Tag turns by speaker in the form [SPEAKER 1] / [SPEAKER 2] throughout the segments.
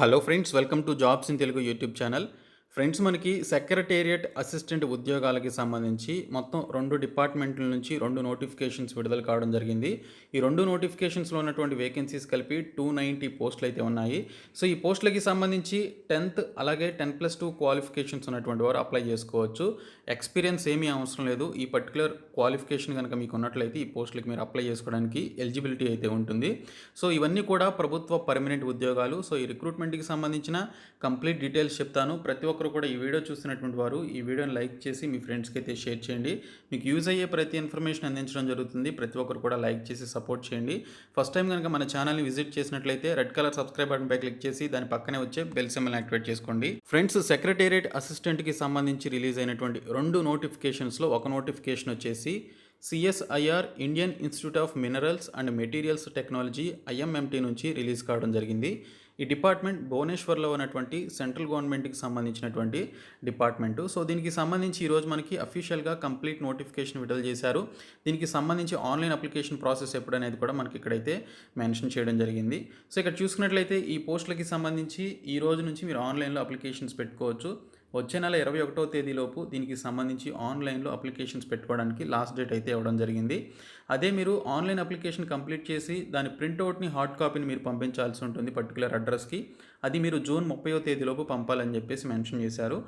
[SPEAKER 1] Hello friends, welcome to jobs in Telugu YouTube channel. Friends, మనకి secretariat assistant ఉద్యోగాలకి సంబంధించి మొత్తం 2 డిపార్ట్మెంట్ల నుంచి 2 నోటిఫికేషన్స్ విడుదల కావడం జరిగింది. ఈ 2 నోటిఫికేషన్స్‌లో ఉన్నటువంటి వేకెన్సీస్ కలిపి 290 పోస్టులైతే ఉన్నాయి. సో, ఈ పోస్టులకి సంబంధించి 10థ్ అలాగే 10+2 క్వాలిఫికేషన్స్ ఉన్నటువంటి వారు అప్లై చేసుకోవచ్చు. ఎక్స్‌పీరియన్స్ ఏమీ అవసరం లేదు. ఈ పర్టిక్యులర్ క్వాలిఫికేషన్ గనక మీకు ఉన్నట్లయితే ఈ పోస్టులకి మీరు అప్లై చేసుకోవడానికి ఎలిజిబిలిటీ అయితే ఉంటుంది. సో, ఇవన్నీ కూడా ప్రభుత్వ పర్మనెంట్ ఉద్యోగాలు. సో, ఈ రిక్రూట్మెంట్‌కి సంబంధించిన కంప్లీట్ డీటెయిల్స్ చెప్తాను. ప్రతి ఒక్కరు కూడా ఈ వీడియో చూస్తున్నటువంటి వారు ఈ వీడియోని లైక్ చేసి మీ ఫ్రెండ్స్‌కి అయితే షేర్ చేయండి. మీకు యూజ్ అయ్యే ప్రతి ఇన్ఫర్మేషన్ అందించడం జరుగుతుంది. ప్రతి ఒక్కరు కూడా లైక్ చేసి సపోర్ట్ చేయండి. ఫస్ట్ టైం కనుక మన ఛానల్‌ని విజిట్ చేసినట్లయితే రెడ్ కలర్ సబ్స్క్రైబ్ బటన్పై క్లిక్ చేసి దాని పక్కనే వచ్చే బెల్ సింబల్‌ని యాక్టివేట్ చేసుకోండి. ఫ్రెండ్స్, సెక్రటేరియట్ అసిస్టెంట్‌కి సంబంధించి రిలీజ్ అయినటువంటి 2 నోటిఫికేషన్స్‌లో ఒక నోటిఫికేషన్ వచ్చేసి CSIR Indian Institute of Minerals and Materials Technology IMMT నుంచి రిలీజ్ కావడం జరిగింది. ఈ డిపార్ట్మెంట్ భువనేశ్వర్లో ఉన్నటువంటి సెంట్రల్ గవర్నమెంట్కి సంబంధించినటువంటి డిపార్ట్మెంటు. సో, దీనికి సంబంధించి ఈరోజు మనకి అఫీషియల్గా కంప్లీట్ నోటిఫికేషన్ విడుదల చేశారు. దీనికి సంబంధించి ఆన్లైన్ అప్లికేషన్ ప్రాసెస్ ఎప్పుడనేది కూడా మనకి ఇక్కడైతే మెన్షన్ చేయడం జరిగింది. సో, ఇక్కడ చూసుకున్నట్లయితే ఈ పోస్టులకి సంబంధించి ఈ రోజు నుంచి మీరు ఆన్లైన్లో అప్లికేషన్స్ పెట్టుకోవచ్చు. వచ్చే నెల 21వ తేదీలోపు దీనికి సంబంధించి ఆన్లైన్లో అప్లికేషన్స్ పెట్టుకోవడానికి లాస్ట్ డేట్ అయితే ఇవ్వడం జరిగింది. అదే మీరు ఆన్లైన్ అప్లికేషన్ కంప్లీట్ చేసి దాని ప్రింట్అవుట్ని హార్డ్ కాపీని మీరు పంపించాల్సి ఉంటుంది పర్టికులర్ అడ్రస్కి. అది మీరు జూన్ 30వ తేదీలోపు పంపాలని చెప్పేసి మెన్షన్ చేశారు.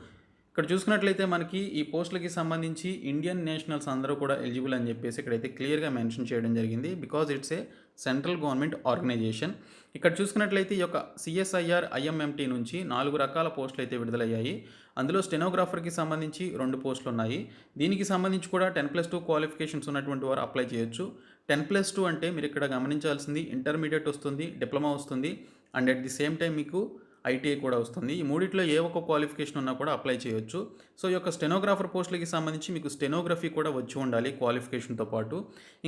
[SPEAKER 1] ఇక్కడ చూసుకున్నట్లయితే మనకి ఈ పోస్టులకి సంబంధించి ఇండియన్ నేషనల్స్ అందరూ కూడా ఎలిజిబుల్ అని చెప్పేసి ఇక్కడైతే క్లియర్గా మెన్షన్ చేయడం జరిగింది. Because it's a central government organisation. ఇక్కడ చూసుకున్నట్లయితే ఈ యొక్క సిఎస్ఐఆర్ ఐఎంఎంటీ నుంచి 4 రకాల పోస్టులు అయితే విడుదలయ్యాయి. అందులో స్టెనోగ్రాఫర్కి సంబంధించి 2 పోస్టులు ఉన్నాయి. దీనికి సంబంధించి కూడా 10+2 క్వాలిఫికేషన్స్ ఉన్నటువంటి వారు అప్లై చేయొచ్చు. 10+2 అంటే మీరు ఇక్కడ గమనించాల్సింది ఇంటర్మీడియట్ వస్తుంది, డిప్లొమా వస్తుంది and at the same time మీకు ఐటీఐ కూడా వస్తుంది. ఈ మూడిట్లో ఏ ఒక్క క్వాలిఫికేషన్ ఉన్నా కూడా అప్లై చేయొచ్చు. సో, ఈ యొక్క స్టెనోగ్రాఫర్ పోస్టులకి సంబంధించి మీకు స్టెనోగ్రఫీ కూడా వచ్చి ఉండాలి క్వాలిఫికేషన్తో పాటు.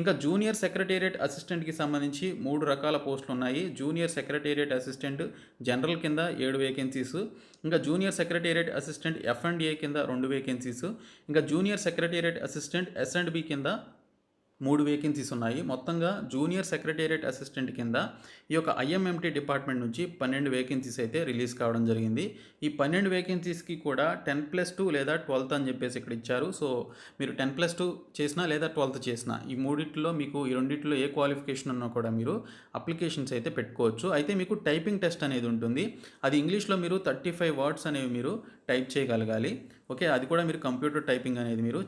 [SPEAKER 1] ఇంకా జూనియర్ సెక్రటేరియట్ అసిస్టెంట్కి సంబంధించి 3 రకాల పోస్టులు ఉన్నాయి. జూనియర్ సెక్రటేరియట్ అసిస్టెంట్ జనరల్ కింద 7 వేకెన్సీస్, ఇంకా జూనియర్ సెక్రటేరియట్ అసిస్టెంట్ ఎఫ్&ఏ కింద 2 వేకెన్సీస్, ఇంకా జూనియర్ సెక్రటేరియట్ అసిస్టెంట్ ఎస్&బి కింద 3 వేకెన్సీస్ ఉన్నాయి. మొత్తంగా జూనియర్ సెక్రటేరియట్ అసిస్టెంట్ కింద ఈ యొక్క ఐఎంఎంటీ డిపార్ట్మెంట్ నుంచి 12 వేకెన్సీస్ అయితే రిలీజ్ కావడం జరిగింది. ఈ 12 వేకెన్సీస్కి కూడా 10+2 లేదా 12th అని చెప్పేసి ఇక్కడ ఇచ్చారు. సో, మీరు 10+2 చేసినా లేదా 12th చేసినా ఈ మూడిట్లో మీకు ఈ రెండిట్లో ఏ క్వాలిఫికేషన్ ఉన్నా కూడా మీరు అప్లికేషన్స్ అయితే పెట్టుకోవచ్చు. అయితే మీకు టైపింగ్ టెస్ట్ అనేది ఉంటుంది. అది ఇంగ్లీష్లో మీరు 35 వర్డ్స్ అనేవి మీరు టైప్ చేయగలగాలి. ఓకే, అది కూడా మీరు కంప్యూటర్ టైపింగ్ అనేది మీరు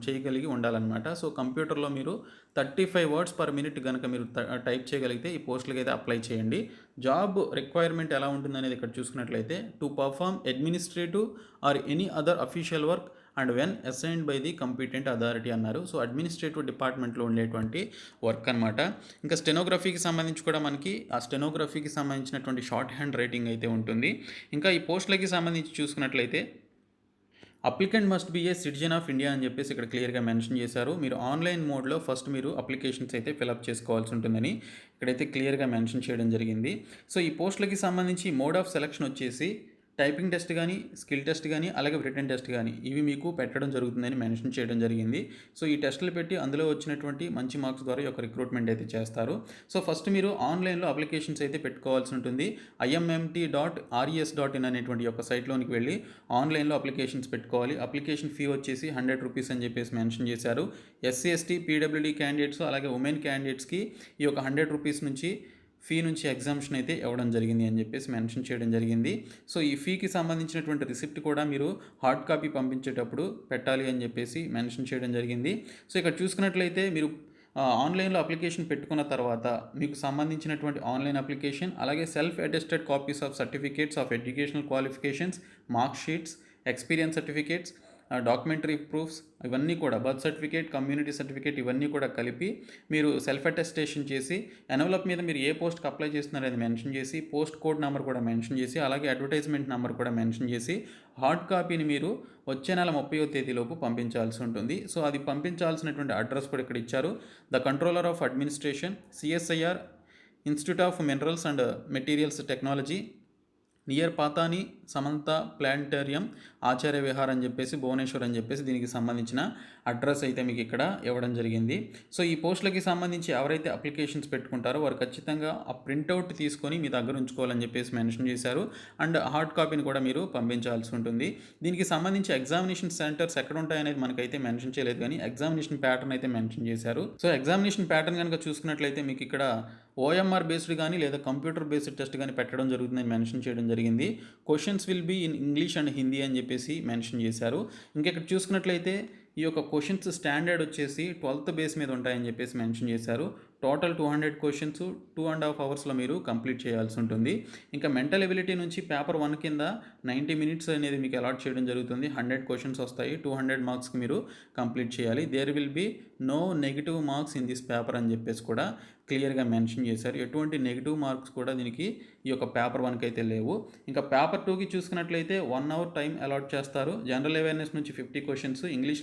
[SPEAKER 1] చేయగలిగి ఉండాలన్నమాట. సో, కంప్యూటర్లో మీరు 35 వర్డ్స్ పర్ మినిట్ కనుక మీరు టైప్ చేయగలిగితే ఈ పోస్టులకి అయితే అప్లై చేయండి. జాబ్ రిక్వైర్మెంట్ ఎలా ఉంటుందనేది ఇక్కడ చూసుకున్నట్లయితే to perform administrative or any other official work and when assigned by the competent authority అన్నారు. సో, అడ్మినిస్ట్రేటివ్ డిపార్ట్మెంట్లో ఉండేటువంటి వర్క్ అనమాట. ఇంకా స్టెనోగ్రఫీకి సంబంధించి కూడా మనకి ఆ స్టెనోగ్రఫీకి సంబంధించినటువంటి షార్ట్ హ్యాండ్ రైటింగ్ అయితే ఉంటుంది. ఇంకా ఈ పోస్టులకి సంబంధించి చూసుకున్నట్లయితే applicant must be A citizen of India అని చెప్పేసి ఇక్కడ క్లియర్గా మెన్షన్ చేశారు. మీరు ఆన్లైన్ మోడ్లో ఫస్ట్ మీరు అప్లికేషన్స్ అయితే ఫిలప్ చేసుకోవాల్సి ఉంటుందని ఇక్కడైతే క్లియర్గా మెన్షన్ చేయడం జరిగింది. సో, ఈ పోస్టులకి సంబంధించి మోడ్ ఆఫ్ సెలక్షన్ వచ్చేసి టైపింగ్ టెస్ట్ కానీ, స్కిల్ టెస్ట్ కానీ, అలాగే రిటన్ టెస్ట్ కానీ ఇవి మీకు పెట్టడం జరుగుతుందని మెన్షన్ చేయడం జరిగింది. సో, ఈ టెస్టులు పెట్టి అందులో వచ్చినటువంటి మంచి మార్క్స్ ద్వారా ఈ యొక్క రిక్రూట్మెంట్ అయితే చేస్తారు. సో, ఫస్ట్ మీరు ఆన్లైన్లో అప్లికేషన్స్ అయితే పెట్టుకోవాల్సి ఉంటుంది. IMMT.RES.in అనేటువంటి యొక్క సైట్లోనికి వెళ్ళి ఆన్లైన్లో అప్లికేషన్స్ పెట్టుకోవాలి. అప్లికేషన్ ఫీ వచ్చేసి 100 రూపీస్ అని చెప్పేసి మెన్షన్ చేశారు. ఎస్సీ, ఎస్టీ, పీడబ్ల్యూడీ క్యాండిడేట్స్ అలాగే ఉమెన్ క్యాండిడేట్స్కి ఈ యొక్క 100 రూపీస్ నుంచి ఫీ నుంచి ఎగ్జామ్షన్ అయితే ఇవ్వడం జరిగింది అని చెప్పేసి మెన్షన్ చేయడం జరిగింది. సో, ఈ ఫీకి సంబంధించినటువంటి రిసిప్ట్ కూడా మీరు హార్డ్ కాపీ పంపించేటప్పుడు పెట్టాలి అని చెప్పేసి మెన్షన్ చేయడం జరిగింది. సో, ఇక్కడ చూసుకున్నట్లయితే మీరు ఆన్లైన్లో అప్లికేషన్ పెట్టుకున్న తర్వాత మీకు సంబంధించినటువంటి ఆన్లైన్ అప్లికేషన్ అలాగే self attested copies of certificates of educational qualifications, mark sheets, experience certificates, documentary proofs ఇవన్నీ కూడా బర్త్ సర్టిఫికేట్, కమ్యూనిటీ సర్టిఫికేట్ ఇవన్నీ కూడా కలిపి మీరు సెల్ఫ్ అటెస్టేషన్ చేసి ఎన్వలప్ మీద మీరు ఏ పోస్ట్కి అప్లై చేస్తున్నారని మెన్షన్ చేసి పోస్ట్ కోడ్ నెంబర్ కూడా మెన్షన్ చేసి అలాగే అడ్వర్టైజ్మెంట్ నెంబర్ కూడా మెన్షన్ చేసి హార్డ్ కాపీని మీరు వచ్చే నెల 30వ తేదీలోపు పంపించాల్సి ఉంటుంది. సో, అది పంపించాల్సినటువంటి అడ్రస్ కూడా ఇక్కడ ఇచ్చారు. The controller of administration, CSIR Institute of Minerals and Materials Technology, near Pathani Samanta Planetarium Acharya Vihar అని చెప్పేసి భువనేశ్వర్ అని చెప్పేసి దీనికి సంబంధించిన అడ్రస్ అయితే మీకు ఇక్కడ ఇవ్వడం జరిగింది. సో ఈ పోస్టులకి సంబంధించి ఎవరైతే అప్లికేషన్స్ పెట్టుకుంటారో వారు ఖచ్చితంగా ఆ ప్రింట్అవుట్ తీసుకొని మీ దగ్గర ఉంచుకోవాలని చెప్పేసి మెన్షన్ చేశారు. అండ్ హార్డ్ కాపీని కూడా మీరు పంపించాల్సి ఉంటుంది. దీనికి సంబంధించి ఎగ్జామినేషన్ సెంటర్స్ ఎక్కడ ఉంటాయనేది మనకైతే మెన్షన్ చేయలేదు, కానీ ఎగ్జామినేషన్ ప్యాటర్న్ అయితే మెన్షన్ చేశారు. సో ఎగ్జామినేషన్ ప్యాటర్న్ కనుక చూసుకున్నట్లయితే మీకు ఇక్కడ ఓఎంఆర్ బేస్డ్ కానీ లేదా కంప్యూటర్ బేస్డ్ టెస్ట్ కానీ పెట్టడం జరుగుతుందని మెన్షన్ చేయడం జరిగింది. Questions will be in English and Hindi అని చెప్పేసి మెన్షన్ చేశారు. ఇంకా ఇక్కడ చూసుకున్నట్లయితే ఈ యొక్క క్వశ్చన్స్ స్టాండర్డ్ వచ్చేసి 12th బేస్ మీద ఉంటాయని చెప్పేసి మెన్షన్ చేశారు. టోటల్ 200 క్వశ్చన్స్ 2.5 అవర్స్లో మీరు కంప్లీట్ చేయాల్సి ఉంటుంది. ఇంకా మెంటల్ ఎబిలిటీ నుంచి పేపర్ 1 కింద 90 మినిట్స్ అనేది మీకు అలాట్ చేయడం జరుగుతుంది. 100 క్వశ్చన్స్ వస్తాయి, 200 మార్క్స్కి మీరు కంప్లీట్ చేయాలి. There will be no negative marks in this paper అని చెప్పేసి కూడా క్లియర్గా మెన్షన్ చేశారు. ఎటువంటి నెగిటివ్ మార్క్స్ కూడా దీనికి ఈ యొక్క పేపర్ 1కి అయితే లేవు. ఇంకా పేపర్ 2కి చూసుకున్నట్లయితే 1 అవర్ టైం అలాట్ చేస్తారు. జనరల్ అవేర్నెస్ నుంచి 50 క్వశ్చన్స్, ఇంగ్లీష్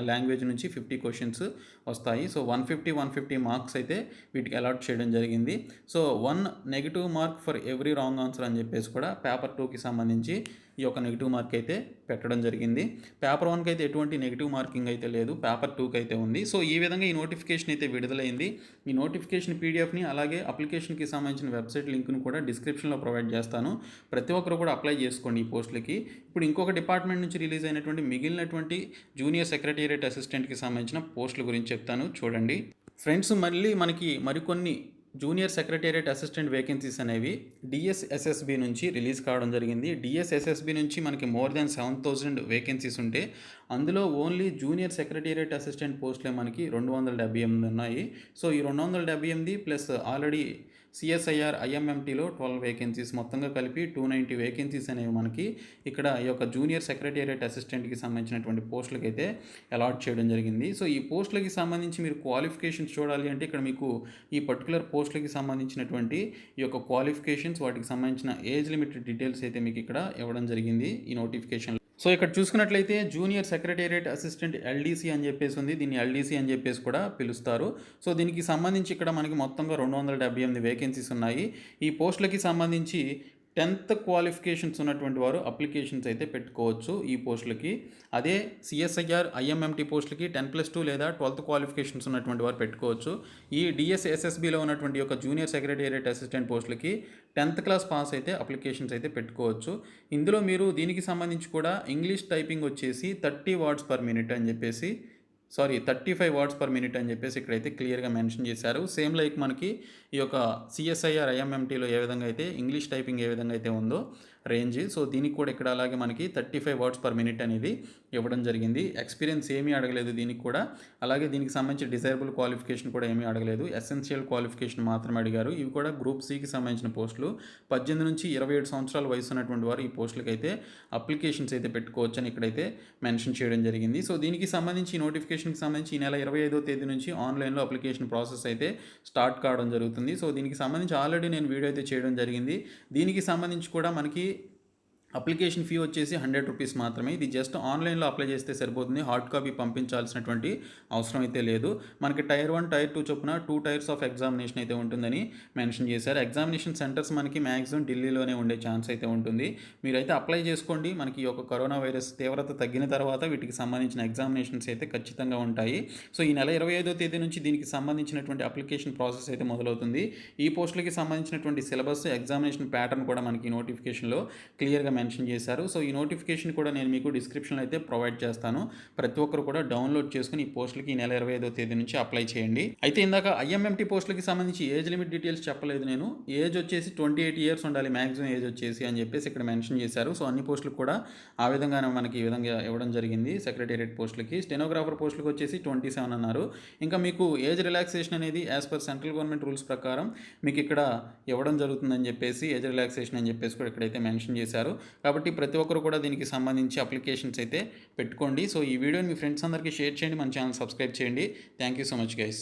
[SPEAKER 1] లాంగ్వేజ్ నుంచి 50 క్వశ్చన్స్ వస్తాయి. సో 150 మార్క్స్ అయితే వీటికి అలాట్ చేయడం జరిగింది. So 1 negative mark for every wrong answer అని చెప్పేసి కూడా పేపర్ 2కి సంబంధించి ఈ యొక్క నెగిటివ్ మార్క్ అయితే పెట్టడం జరిగింది. పేపర్ 1కి అయితే ఎటువంటి నెగిటివ్ మార్కింగ్ అయితే లేదు, పేపర్ 2కి అయితే ఉంది. సో ఈ విధంగా ఈ నోటిఫికేషన్ అయితే విడుదలైంది. ఈ నోటిఫికేషన్ పీడిఎఫ్ని అలాగే అప్లికేషన్కి సంబంధించిన వెబ్సైట్ లింక్ను కూడా డిస్క్రిప్షన్లో ప్రొవైడ్ చేస్తాను. ప్రతి ఒక్కరు కూడా అప్లై చేసుకోండి ఈ పోస్టులకి. ఇప్పుడు ఇంకొక డిపార్ట్మెంట్ నుంచి రిలీజ్ అయినటువంటి మిగిలినటువంటి జూనియర్ సెక్రటేరియట్ అసిస్టెంట్కి సంబంధించిన పోస్టుల గురించి చెప్తాను, చూడండి ఫ్రెండ్స్. మళ్ళీ మనకి మరికొన్ని జూనియర్ సెక్రటేరియట్ అసిస్టెంట్ వేకెన్సీస్ అనేవి డిఎస్ఎస్ఎస్బి నుంచి రిలీజ్ కావడం జరిగింది. డిఎస్ఎస్ఎస్బి నుంచి మనకి మోర్ దాన్ 7,000 వేకెన్సీస్ ఉంటే అందులో ఓన్లీ జూనియర్ సెక్రటేరియట్ అసిస్టెంట్ పోస్టులే మనకి 278 ఉన్నాయి. సో ఈ 278 ప్లస్ ఆల్రెడీ సిఎస్ఐఆర్ ఐఎంఎంటీలో 12 వేకెన్సీస్, మొత్తంగా కలిపి 290 వేకెన్సీస్ అనేవి మనకి ఇక్కడ ఈ యొక్క జూనియర్ సెక్రటేరియట్ అసిస్టెంట్కి సంబంధించినటువంటి పోస్టులకి అయితే అలాట్ చేయడం జరిగింది. సో ఈ పోస్టులకి సంబంధించి మీరు క్వాలిఫికేషన్స్ చూడాలి అంటే ఇక్కడ మీకు ఈ పర్టికులర్ పోస్టులకి సంబంధించినటువంటి ఈ యొక్క క్వాలిఫికేషన్స్, వాటికి సంబంధించిన ఏజ్ లిమిట్ డీటెయిల్స్ అయితే మీకు ఇక్కడ ఇవ్వడం జరిగింది ఈ నోటిఫికేషన్. సో ఇక్కడ చూసుకున్నట్లయితే జూనియర్ సెక్రటేరియట్ అసిస్టెంట్ ఎల్డీసీ అని చెప్పేసి ఉంది. దీన్ని ఎల్డీసీ అని చెప్పేసి కూడా పిలుస్తారు. సో దీనికి సంబంధించి ఇక్కడ మనకి మొత్తంగా 278 వేకెన్సీస్ ఉన్నాయి. ఈ పోస్టులకి సంబంధించి 10th క్వాలిఫికేషన్స్ ఉన్నటువంటి వారు అప్లికేషన్స్ అయితే పెట్టుకోవచ్చు ఈ పోస్టులకి. అదే సిఎస్ఐఆర్ ఐఎంఎంటీ పోస్టులకి 10+2 లేదా 12th క్వాలిఫికేషన్స్ ఉన్నటువంటి వారు పెట్టుకోవచ్చు. ఈ డిఎస్ఎస్ఎస్బిలో ఉన్నటువంటి యొక్క జూనియర్ సెక్రటేరియట్ అసిస్టెంట్ పోస్టులకి 10th క్లాస్ పాస్ అయితే అప్లికేషన్స్ అయితే పెట్టుకోవచ్చు. ఇందులో మీరు దీనికి సంబంధించి కూడా ఇంగ్లీష్ టైపింగ్ వచ్చేసి 30 words per minute అని చెప్పేసి 35 words per minute అని చెప్పేసి ఇక్కడైతే క్లియర్గా మెన్షన్ చేశారు. సేమ్ లైక్ మనకి ఈ యొక్క సిఎస్ఐఆర్ ఐఎంఎంటీలో ఏ విధంగా అయితే ఇంగ్లీష్ టైపింగ్ ఏ విధంగా అయితే ఉందో రేంజ్, సో దీనికి కూడా ఇక్కడ అలాగే మనకి 35 words per minute అనేది ఇవ్వడం జరిగింది. ఎక్స్పీరియన్స్ ఏమీ అడగలేదు దీనికి కూడా. అలాగే దీనికి సంబంధించి డిజైరబుల్ క్వాలిఫికేషన్ కూడా ఏమీ అడగలేదు, ఎసెన్షియల్ క్వాలిఫికేషన్ మాత్రమే అడిగారు. ఇవి కూడా గ్రూప్ సికి సంబంధించిన పోస్టులు. 18 నుంచి 27 సంవత్సరాల వయసు ఉన్నటువంటి వారు ఈ పోస్టులకి అయితే అప్లికేషన్స్ అయితే పెట్టుకోవచ్చు అని ఇక్కడైతే మెన్షన్ చేయడం జరిగింది. సో దీనికి సంబంధించి ఈ నోటిఫికేషన్కి సంబంధించి ఈ నెల 25వ తేదీ నుంచి ఆన్లైన్లో అప్లికేషన్ ప్రాసెస్ అయితే స్టార్ట్ కావడం జరుగుతుంది. సో దీనికి సంబంధించి ఆల్రెడీ నేను వీడియో అయితే చేయడం జరిగింది. దీనికి సంబంధించి కూడా మనకి అప్లికేషన్ ఫీ వచ్చేసి 100 రూపీస్ మాత్రమే. ఇది జస్ట్ ఆన్లైన్లో అప్లై చేస్తే సరిపోతుంది, హార్డ్ కాపీ పంపించాల్సినటువంటి అవసరం అయితే లేదు. మనకి టైర్ 1 టైర్ 2 చొప్పున 2 టైర్స్ ఆఫ్ ఎగ్జామినేషన్ అయితే ఉంటుందని మెన్షన్ చేశారు. ఎగ్జామినేషన్ సెంటర్స్ మనకి మ్యాక్సిమం ఢిల్లీలోనే ఉండే ఛాన్స్ అయితే ఉంటుంది. మీరైతే అప్లై చేసుకోండి. మనకి ఈ యొక్క కరోనా వైరస్ తీవ్రత తగ్గిన తర్వాత వీటికి సంబంధించిన ఎగ్జామినేషన్స్ అయితే ఖచ్చితంగా ఉంటాయి. సో ఈ నెల 25వ తేదీ నుంచి దీనికి సంబంధించినటువంటి అప్లికేషన్ ప్రాసెస్ అయితే మొదలవుతుంది. ఈ పోస్టులకి సంబంధించినటువంటి సిలబస్, ఎగ్జామినేషన్ ప్యాటర్న్ కూడా మనకి నోటిఫికేషన్లో క్లియర్గా మెన్షన్ చేశారు. సో ఈ నోటిఫికేషన్ కూడా నేను మీకు డిస్క్రిప్షన్లో అయితే ప్రొవైడ్ చేస్తాను. ప్రతి ఒక్కరు కూడా డౌన్లోడ్ చేసుకుని ఈ పోస్టులకి ఈ నెల 25వ తేదీ నుంచి అప్లై చేయండి. అయితే ఇందాక ఐఎంఎంటీ పోస్టులకి సంబంధించి ఏజ్ లిమిట్ డీటెయిల్స్ చెప్పలేదు నేను. ఏజ్ వచ్చేసి 28 years ఉండాలి మ్యాక్సిమం ఏజ్ వచ్చేసి అని చెప్పేసి ఇక్కడ మెన్షన్ చేశారు. సో అన్ని పోస్టులకు కూడా ఆ విధంగానే మనకి ఈ విధంగా ఇవ్వడం జరిగింది. సెక్రటేరియట్ పోస్టులకి, స్టెనోగ్రాఫర్ పోస్టులకు వచ్చేసి 27 అన్నారు. ఇంకా మీకు ఏజ్ రిలాక్సేషన్ అనేది as per central government rules ప్రకారం మీకు ఇక్కడ ఇవ్వడం జరుగుతుందని చెప్పేసి ఏజ్ రిలాక్సేషన్ అని చెప్పేసి కూడా ఇక్కడైతే మెన్షన్ చేశారు. కాబట్టి ప్రతి ఒక్కరు కూడా దీనికి సంబంధించి అప్లికేషన్స్ అయితే పెట్టుకోండి. సో ఈ వీడియోని మీ ఫ్రెండ్స్ అందరికీ షేర్ చేయండి, మన ఛానల్ సబ్స్క్రైబ్ చేయండి. Thank you so much guys.